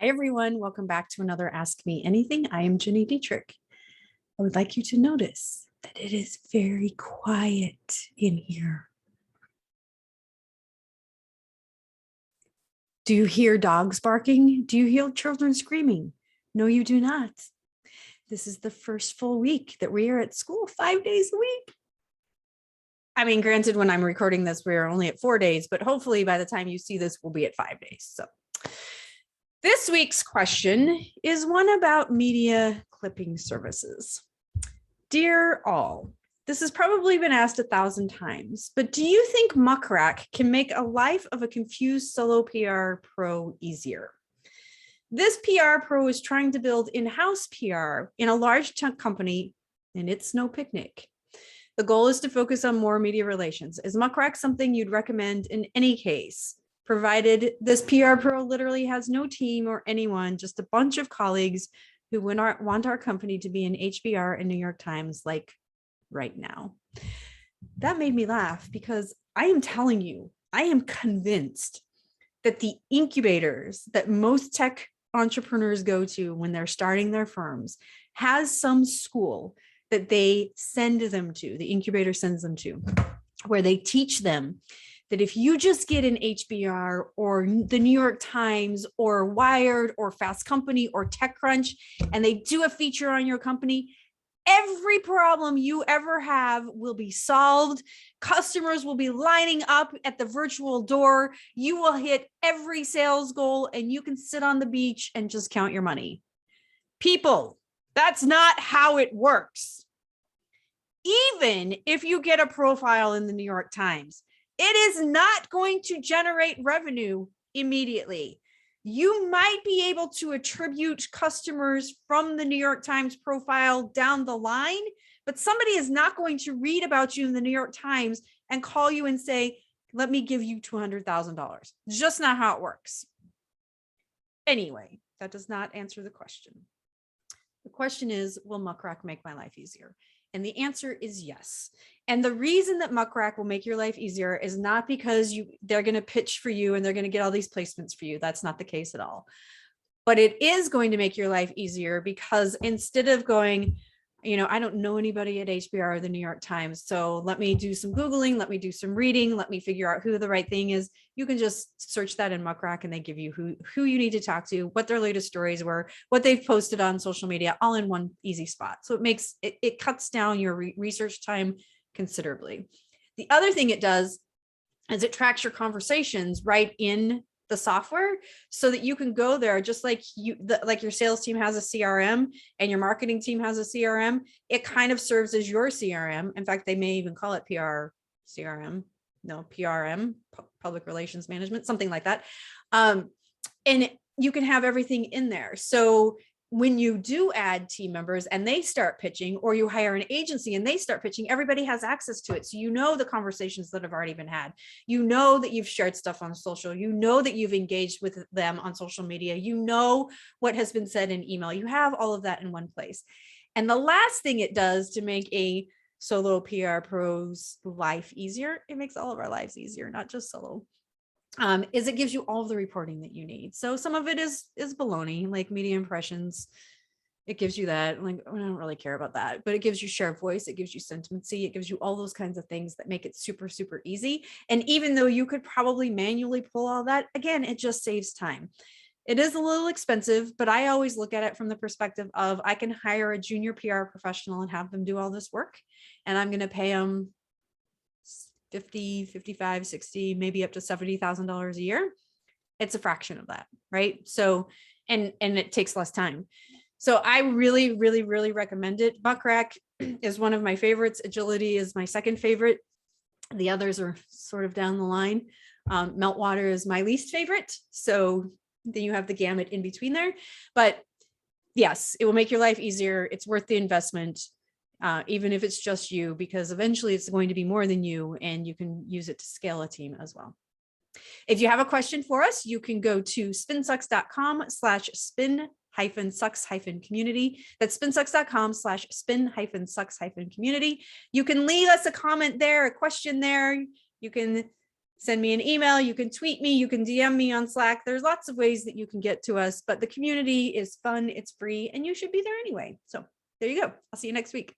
Hi, everyone. Welcome back to another Ask Me Anything. I am Gini Dietrich. I would like you to notice that it is very quiet in here. Do you hear dogs barking? Do you hear children screaming? No, you do not. This is the first full week that we are at school 5 days a week. I mean, granted, when I'm recording this, we're only at 4 days, but hopefully by the time you see this, we'll be at 5 days. So this week's question is one about media clipping services. Dear all, this has probably been asked 1,000 times, but do you think Muck Rack can make a life of a confused solo PR pro easier? This PR pro is trying to build in-house PR in a large chunk company, and it's no picnic. The goal is to focus on more media relations. Is Muck Rack something you'd recommend in any case, provided this PR pro literally has no team or anyone, just a bunch of colleagues who want our company to be in HBR and New York Times like right now? That made me laugh because I am telling you, I am convinced that the incubators that most tech entrepreneurs go to when they're starting their firms has some school that they send them to, the incubator sends them to, where they teach them that if you just get an HBR or the New York Times or Wired or Fast Company or TechCrunch, and they do a feature on your company, every problem you ever have will be solved. Customers will be lining up at the virtual door. You will hit every sales goal and you can sit on the beach and just count your money. People, that's not how it works. Even if you get a profile in the New York Times, it is not going to generate revenue immediately. You might be able to attribute customers from the New York Times profile down the line, but somebody is not going to read about you in the New York Times and call you and say, let me give you $200,000. Just not how it works. Anyway, that does not answer the question. The question is, will Muck Rack make my life easier? And the answer is yes. And the reason that Muck Rack will make your life easier is not because they're going to pitch for you and they're going to get all these placements for you. That's not the case at all. But it is going to make your life easier because instead of going, I don't know anybody at HBR or the New York Times, so let me do some Googling, let me do some reading, let me figure out who the right thing is. You can just search that in Muck Rack and they give you who you need to talk to, what their latest stories were, what they've posted on social media, all in one easy spot. So it cuts down your research time considerably. The other thing it does is it tracks your conversations right in the software so that you can go there just like your sales team has a CRM and your marketing team has a CRM. It kind of serves as your CRM. In fact, they may even call it PRM, public relations management, something like that. And you can have everything in there. So when you do add team members and they start pitching, or you hire an agency and they start pitching, everybody has access to it. So the conversations that have already been had, that you've shared stuff on social, that you've engaged with them on social media, what has been said in email, you have all of that in one place. And the last thing it does to make a solo PR pro's life easier, it makes all of our lives easier, not just solo. Is it gives you all of the reporting that you need. So some of it is baloney, like media impressions. It gives you that, like, I don't really care about that, but it gives you share of voice. It gives you sentimency. It gives you all those kinds of things that make it super, super easy. And even though you could probably manually pull all that, again, it just saves time. It is a little expensive, but I always look at it from the perspective of I can hire a junior PR professional and have them do all this work. And I'm going to pay them 50, 55, 60, maybe up to $70,000 a year. It's a fraction of that, right? So, and it takes less time. So I really, really, really recommend it. Muck Rack is one of my favorites. Agility is my second favorite. The others are sort of down the line. Meltwater is my least favorite. So then you have the gamut in between there. But yes, it will make your life easier. It's worth the investment. Even if it's just you, because eventually it's going to be more than you and you can use it to scale a team as well. If you have a question for us, you can go to spinsucks.com/spin-sucks-community. That's spinsucks.com/spin-sucks-community. You can leave us a comment there, a question there. You can send me an email. You can tweet me. You can DM me on Slack. There's lots of ways that you can get to us, but the community is fun. It's free and you should be there anyway. So there you go. I'll see you next week.